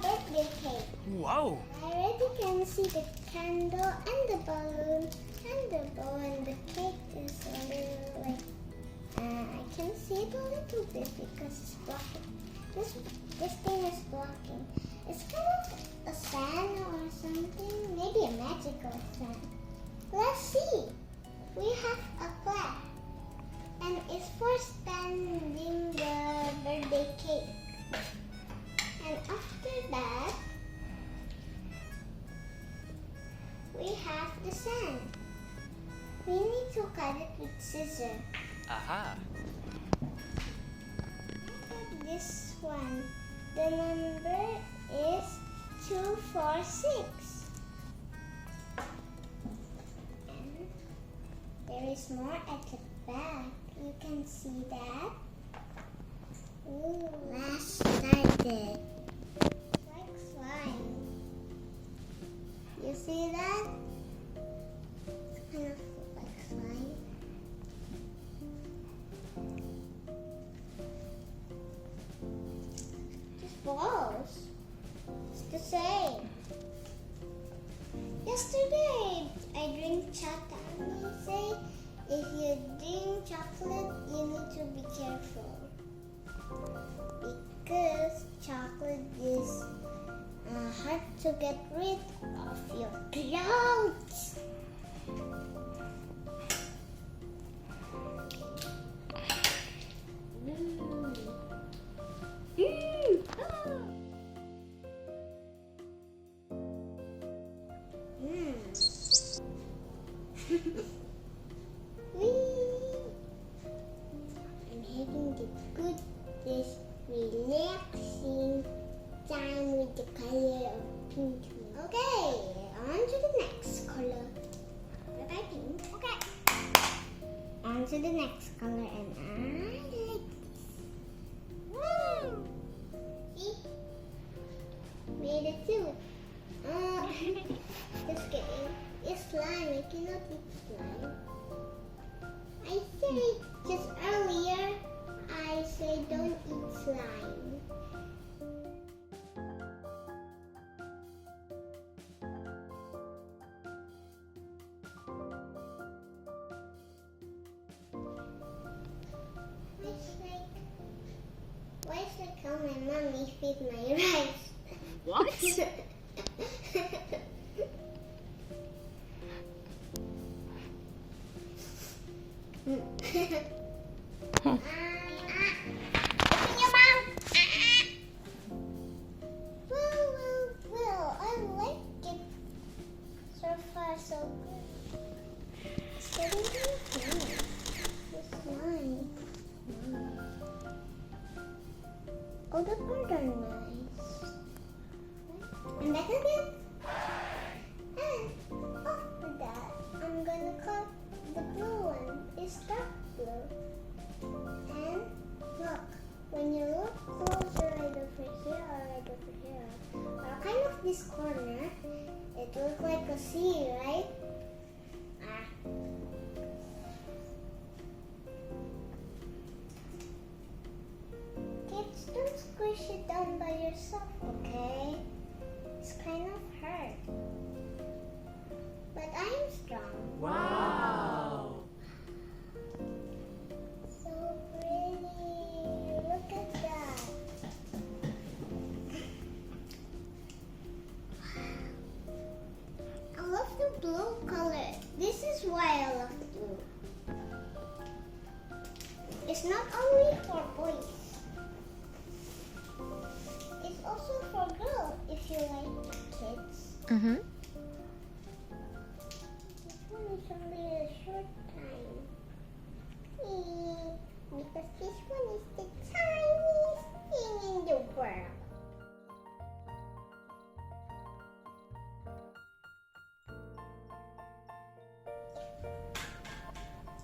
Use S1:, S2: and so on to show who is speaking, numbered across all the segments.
S1: birthday cake.
S2: Wow!
S1: I already can see the candle and the balloon and the bow, and the cake is a little like I can see it a little bit because it's blocking. This thing is blocking. It's kind of a fan or something, maybe a magical fan. Let's see. We have a clock, and it's for standing the birthday cake. And after that, we have the sand. We need to cut it with scissors.
S2: Aha!
S1: This one, the number is 246. And there is more at the back. You can see that. Ooh, last started. Like slime. You see that? It's kind of like slime. Just balls. It's the same. Yesterday, I drink chata. And they say if you drink chocolate, you need to be careful. Because chocolate is hard to get rid of your clothes. I'm having the good, this relaxing time with the color of pink. Okay, on to the next color. But I pink. Okay. On to the next color, and I like this. Wow! See? Made it too. Just kidding. It's slime. I cannot eat slime. I said just earlier, I said don't eat slime. Why is like how my mommy feed my rice?
S2: What?
S1: Open your mouth. Well, I like it. So far, so good. It's getting nice. It's nice. Oh, the birds are nice. And back again. And after that, I'm gonna cut the blue one. It's dark blue. And look, when you look closer right over here or kind of this corner, it looks like a sea, right? Kids, don't squish it down by yourself, okay? It's kind of hard. But I'm strong.
S2: Wow!
S1: So pretty. Look at that. I love the blue color. This is why I love blue. It's not only for boys. It's also for girls if you like kids.
S2: Mm-hmm.
S1: This one is only a short time. Because this one is the tiniest thing in the world.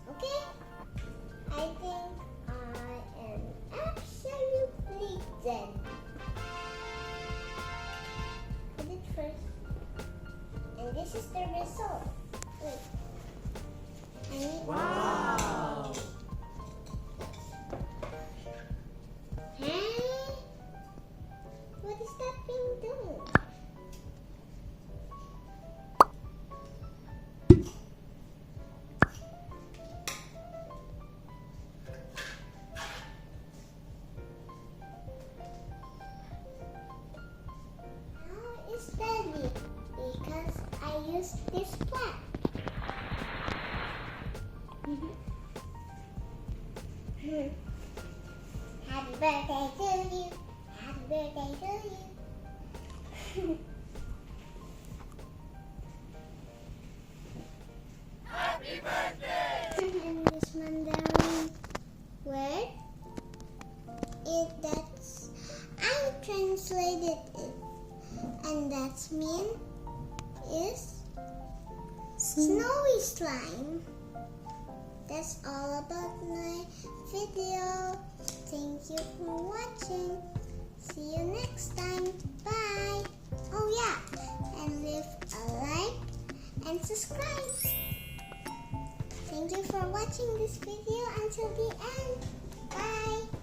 S1: Okay? I think I am absolutely done. Put it first. And this is the result. Wait. I need
S2: Wow!
S1: Hey? What is that thing doing? this plant. Happy birthday to you. Happy birthday to you.
S2: Happy birthday!
S1: And this Mandarin word, that's I translated it, and that's mean is snowy slime. That's all about my video. Thank you for watching. See you next time. Bye. Oh yeah, and leave a like and subscribe. Thank you for watching this video until the end. Bye.